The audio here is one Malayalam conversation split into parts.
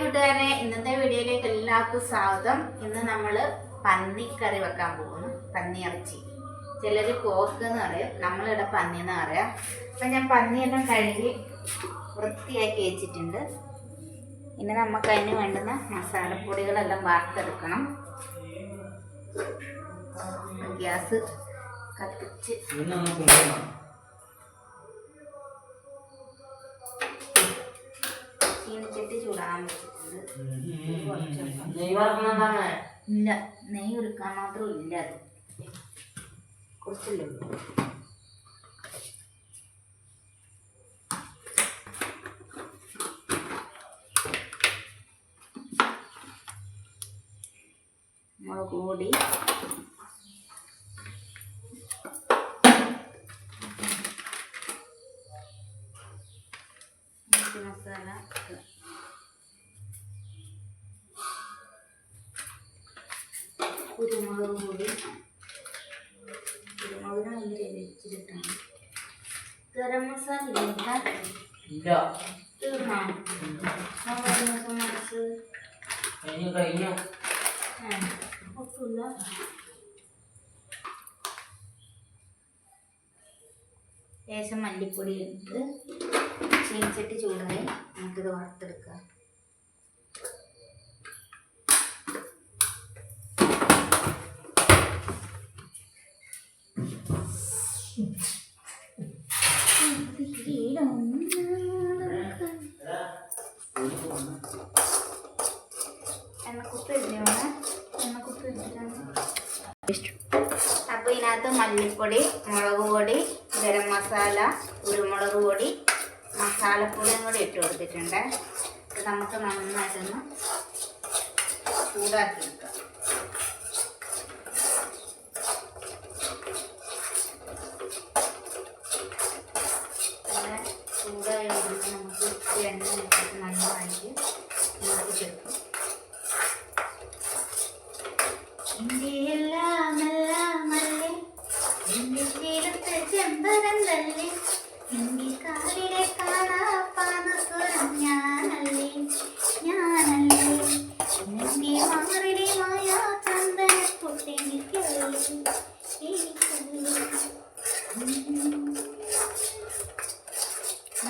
കൂട്ടുകാരെ, ഇന്നത്തെ വീഡിയോയിലേക്ക് എല്ലാവർക്കും സ്വാഗതം. ഇന്ന് നമ്മൾ പന്നിക്കറി വെക്കാൻ പോകുന്നു. പന്നി ഇറച്ചി, ചിലർ പോർക്ക് എന്ന് പറയും, നമ്മളിവിടെ പന്നി എന്ന് പറയാം. അപ്പം ഞാൻ പന്നിയെല്ലാം കഴുകി വൃത്തിയാക്കി വെച്ചിട്ടുണ്ട്. ഇനി നമുക്ക് അതിന് വേണ്ടുന്ന മസാലപ്പൊടികളെല്ലാം വാർത്തെടുക്കണം. ഗ്യാസ് കത്തിച്ച് ചീനിച്ചട്ടി ചൂടാൻ വെച്ചിട്ടുണ്ട്. ഇല്ല, നെയ്യ് ഒരുക്കാൻ മാത്രം ഇല്ല, അത് കുറച്ചല്ലേ. മുളക് പൊടി, മസാല, കുരുമുളക് പൊടി, കുരുമുളകിന് ഭയങ്കര വെച്ചിട്ടാണ്. ഗരം മസാല തീർന്നോ? ഒട്ടുമില്ല. ലേശം മല്ലിപ്പൊടി ഇട്ട് ചീനിച്ചട്ടി ചൂടായി നമുക്കിത് വറുത്തെടുക്കാം. അപ്പോൾ ഇതിനകത്ത് മല്ലിപ്പൊടി, മുളക് പൊടി, ഗരം മസാല, കുരുമുളക് പൊടി, മസാലപ്പൊടിയും കൂടി ഇട്ട് കൊടുത്തിട്ടുണ്ട്. ഇത് നമുക്ക് നന്നായിട്ടൊന്ന് ചൂടാക്കി എടുക്കാം. അങ്ങനെ ചൂടായി വരുമ്പോൾ നമുക്ക് എണ്ണ വെച്ചിട്ട് നന്നായിട്ട് ചേർക്കും.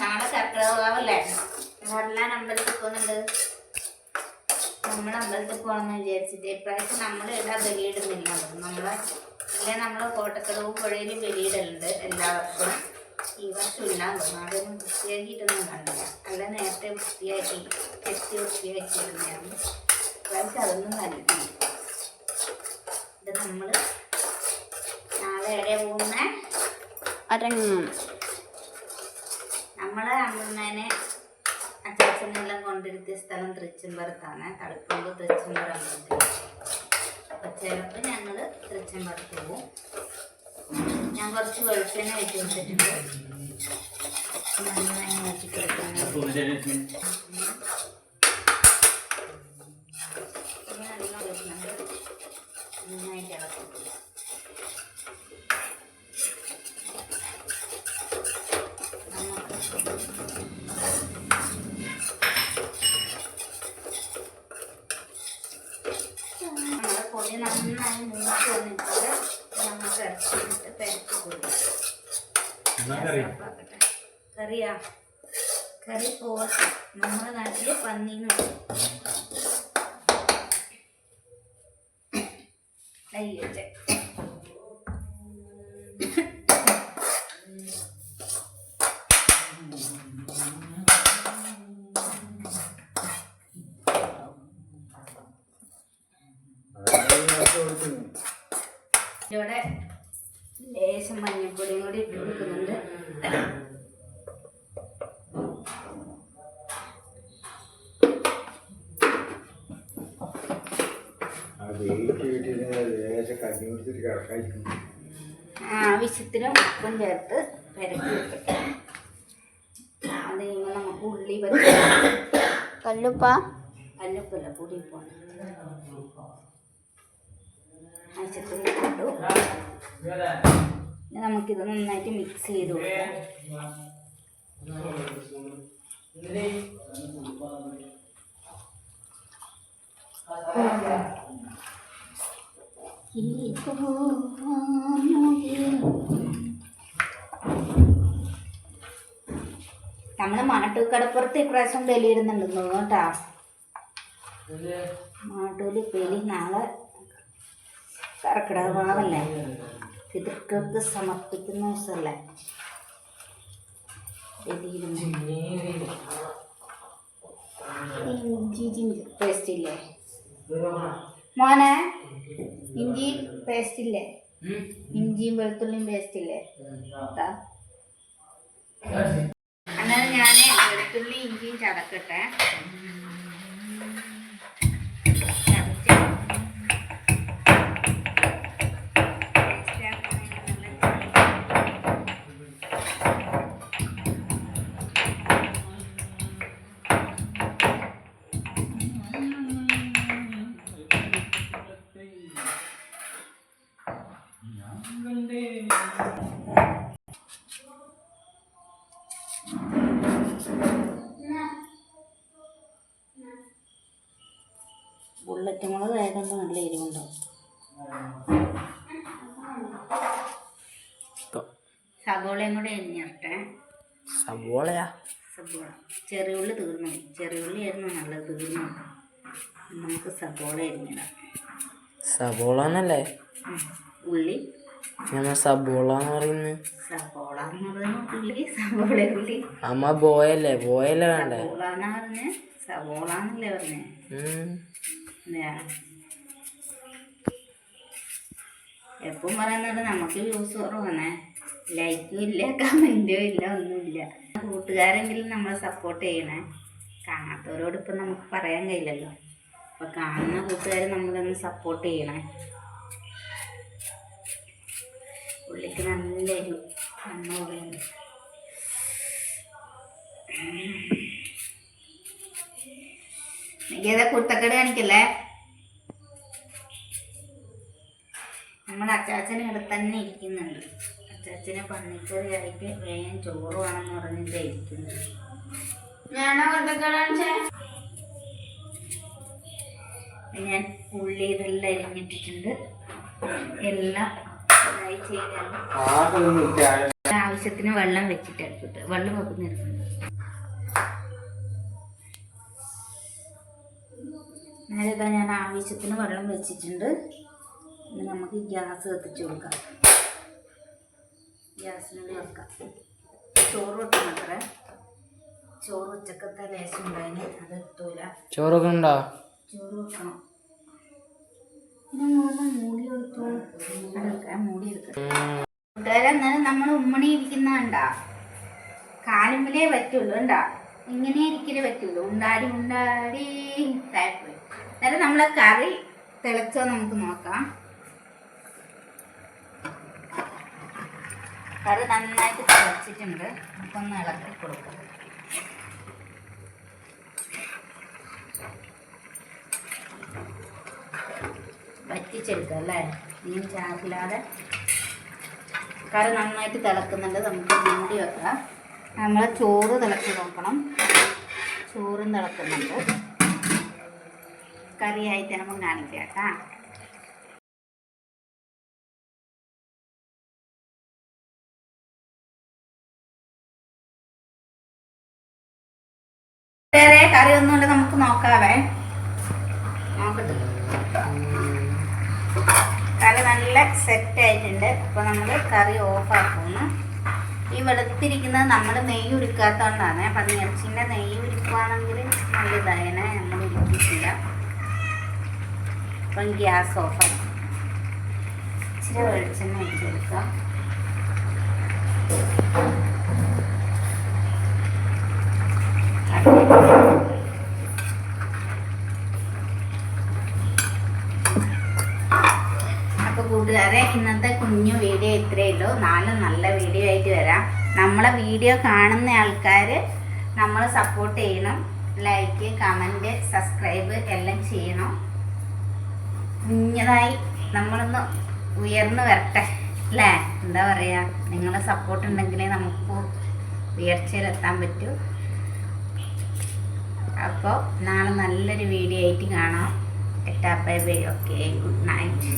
നാളെ കർക്കിടകവാവല്ലേ, മോഡലാൻ അമ്പലത്തിൽ പോകുന്നുണ്ട്. നമ്മൾ അമ്പലത്തിൽ പോകണമെന്ന് വിചാരിച്ചിട്ട് ഇപ്രാവശ്യം നമ്മൾ ഇവിടെ ബലിയിടുന്നില്ല. നമ്മളെ കോട്ടക്കടവും പുഴയിലും ബലിയിടലുണ്ട് എല്ലാവർക്കും. ഈ വർഷം ഇല്ലാന്ന് തോന്നുന്നു. അതൊന്നും വൃത്തിയാക്കിയിട്ടൊന്നും കണ്ടില്ല. അല്ല നേരത്തെ വൃത്തിയാക്കി വൃത്തിയാക്കിയിരുന്നായിരുന്നു. ഇപ്രാവശ്യം അതൊന്നും കണ്ടിട്ടില്ല. ഇത് നമ്മൾ നാളെ എവിടെ പോകുന്നേ? അരങ്ങും. നമ്മളെ അമ്മമ്മേനെ അച്ചാച്ചനെല്ലാം കൊണ്ടിരുത്തിയ സ്ഥലം തൃച്ചംബരത്താണ്. തളിപ്പുമ്പ് തൃച്ചംബരം അമ്പലത്തിൽ. അപ്പം ചിലപ്പോൾ ഞങ്ങൾ തൃച്ചംബരത്ത് പോകും. ഞാൻ കുറച്ച് വെളിച്ചെണ്ണ വെച്ച് കൊടുത്തിട്ടുണ്ട്. നന്നായി നോക്കിക്കൊടുക്കാൻ നന്നായിട്ട് ഇളക്കും. പൊടി നന്നായി മൂത്ത് വന്നിട്ട് നമുക്ക് ഇറച്ചിട്ട് പെരക്കി കൊടുക്കാം. കറിയാ, കറി പോത്ത്. നമ്മുടെ നാട്ടില് പന്നീന്ന് അയ്യട്ടെ. ഇവിടെ ലേശം മഞ്ഞൾപ്പൊടിയും കൂടി ഇട്ട് കൊടുക്കുന്നുണ്ട്. ആവശ്യത്തിന് ഉപ്പും ചേർത്ത് പെരക്കി വെക്കട്ടെ. അത് കഴിയുമ്പോൾ നമുക്ക് ഉള്ളി കല്ലുപ്പല്ല പൊടിയുപ്പാണ്. ആവശ്യത്തിന് ഇട്ടു. നമുക്കിത് നന്നായിട്ട് മിക്സ് ചെയ്ത് കൊടുക്കാം. നമ്മള് മാട്ടൂക്കടപ്പുറത്ത് ഇപ്രാവശ്യം ബലിയിടുന്നുണ്ടെന്ന് തോന്നുന്നു കേട്ടാ. മാട്ടൂര് ബലി നാളെ കർക്കിടക വാവല്ലേ, പിതൃക്കൾക്ക് സമർപ്പിക്കുന്ന ദിവസമല്ലേ ബലിയിടുന്നു. ഇഞ്ചി പേസ്റ്റ് ഇല്ലേ മോനെ, ഇഞ്ചി പേസ്റ്റ് ഇല്ലേ, ഇഞ്ചിയും വെളുത്തുള്ളിയും പേസ്റ്റ് ഇല്ലേ, അങ്ങനെ ഞാൻ വെളുത്തുള്ളി ഇഞ്ചിയും ചതക്കട്ടെ. ബുള്ളറ്റ് മുളക് ആയതുകൊണ്ട് നല്ല എരിവുണ്ടാവും. സബോളയും കൂടെ എരിഞ്ഞിട്ടെ. സബോളയാ? സബോള ചെറിയുള്ളി തീർന്നു, ചെറിയുള്ളി ആയിരുന്നു നല്ലത്, തീർന്നു. നമുക്ക് സബോള എരിഞ്ഞിടാം. സബോളന്നല്ലേ ഉള്ളി? ഞമ്മ സബോള എന്ന് പറയുന്നത്. സബോള എന്ന് പറയുന്ന ഉള്ളി, സബോള ഉള്ളി. അമ്മ ബോയല്ലേ, ബോയല്ലേ വേണ്ടേ? സബോള എന്നാ പറഞ്ഞേ, സബോള എന്നല്ലേ പറഞ്ഞേ. എപ്പം പറയുന്നത് നമുക്ക് വ്യൂസ് കുറവാണേ, ലൈക്കും ഇല്ല, കമൻറ്റും ഇല്ല, ഒന്നുമില്ല. കൂട്ടുകാരെങ്കിലും നമ്മളെ സപ്പോർട്ട് ചെയ്യണേ. കാണാത്തവരോട് ഇപ്പം നമുക്ക് പറയാൻ കഴിയില്ലല്ലോ. അപ്പം കാണുന്ന കൂട്ടുകാർ നമ്മളൊന്ന് സപ്പോർട്ട് ചെയ്യണേ. ഉള്ളിക്ക് നല്ലൊരു എണ്ണ കൂടെയുണ്ട്. എനിക്കേതാ കുർത്തക്കട കാണിക്കല്ലേ. നമ്മുടെ അച്ചാച്ചന് ഇവിടെ തന്നെ ഇരിക്കുന്നുണ്ട്. അച്ചാച്ചന് പന്നിക്കറി ആയിട്ട് വേഗം ചോറ് വേണമെന്ന് പറഞ്ഞിട്ട് ഇരിക്കുന്നത്. ഞാനാ കുർത്തക്കട കാണിച്ചേ. ഞാൻ ഉള്ളി ഇതെല്ലാം അരിഞ്ഞിട്ടിട്ടുണ്ട്. എല്ലാം ആവശ്യത്തിന് വെള്ളം വെച്ചിട്ട് എടുത്തിട്ട് വെള്ളം വെക്കുന്നെടുക്കുന്നുണ്ട്. നേരത്തെ ഞാൻ ആവശ്യത്തിന് വെള്ളം വെച്ചിട്ടുണ്ട്. ഇനി നമുക്ക് ഗ്യാസ് കത്തിച്ച് കൊടുക്കാം. ഗ്യാസിനോട് വെക്കാം. ചോറ് വെക്കണം. അത്ര ചോറ് ഉച്ചക്കത്തെ ലേശം ഉണ്ടായിന്, അത് എത്തൂല. ചോറൊക്കെ ഉണ്ടോ? ചോറ് വെക്കണം. മൂടി കൊടുത്തു, മൂടി എടുക്കാം. കൂട്ടുകാരെ, എന്നാലും നമ്മൾ ഉമ്മണി ഇരിക്കുന്ന കണ്ടാ കാലുമ്പലേ പറ്റുള്ളൂ. കണ്ടാ ഇങ്ങനെ ഇരിക്കലേ പറ്റുള്ളൂ. ഉണ്ടാടി ഉണ്ടാടി താഴ്പോയി. എന്നാലും നമ്മളെ കറി തിളച്ചോ നമുക്ക് നോക്കാം. കറി നന്നായിട്ട് തിളച്ചിട്ടുണ്ട്. നമുക്കൊന്ന് ഇളക്കി കൊടുക്കാം. വറ്റിച്ചെടുക്കാം അല്ലേ, ഇനി ചാക്കില്ലാതെ. കറി നന്നായിട്ട് തിളക്കുന്നുണ്ട്. നമുക്ക് മൂടി വെക്കാം. നമ്മൾ ചോറ് തിളച്ച് നോക്കണം. ചോറും തിളക്കുന്നുണ്ട്. കറിയായിട്ട് നമുക്ക് കാണിക്കാം കേട്ടാ. വേറെ കറി ഒന്നുകൊണ്ട് നമുക്ക് നോക്കാവേ. നോക്കട്ടെ, കറി നല്ല സെറ്റ് ആയിട്ടുണ്ട്. അപ്പോൾ നമ്മൾ കറി ഓഫാക്കുന്നു. ഈ വെളുത്തിരിക്കുന്നത് നമ്മൾ നെയ്യ് ഉരുക്കാത്തതുകൊണ്ടാണ്. പന്നിയിറച്ചിൻ്റെ നെയ്യ് ഉരുക്കുവാണെങ്കിൽ നല്ലതായനെ, നമ്മൾ ഉരുക്കിയിട്ടില്ല. അപ്പം ഗ്യാസ് ഓഫാക്കി ഇച്ചിരി വെളിച്ചെണ്ണ ഒഴിച്ചെടുക്കാം. അപ്പോൾ കൂട്ടുകാരെ, ഇന്നത്തെ കുഞ്ഞു വീഡിയോ ഇത്രയേ ഉള്ളൂ. നാളെ നല്ല വീഡിയോ ആയിട്ട് വരാം. നമ്മളെ വീഡിയോ കാണുന്ന ആൾക്കാർ നമ്മളെ സപ്പോർട്ട് ചെയ്യണം. ലൈക്ക്, കമൻറ്റ്, സബ്സ്ക്രൈബ് എല്ലാം ചെയ്യണം. കുഞ്ഞതായി നമ്മളൊന്ന് ഉയർന്നു വരട്ടെ അല്ലേ. എന്താ പറയുക, നിങ്ങളെ സപ്പോർട്ട് ഉണ്ടെങ്കിലേ നമുക്ക് ഉയർച്ചയിലെത്താൻ പറ്റൂ. അപ്പോൾ നാളെ നല്ലൊരു വീഡിയോ ആയിട്ട് കാണാം. Bye bye. Okay, good night.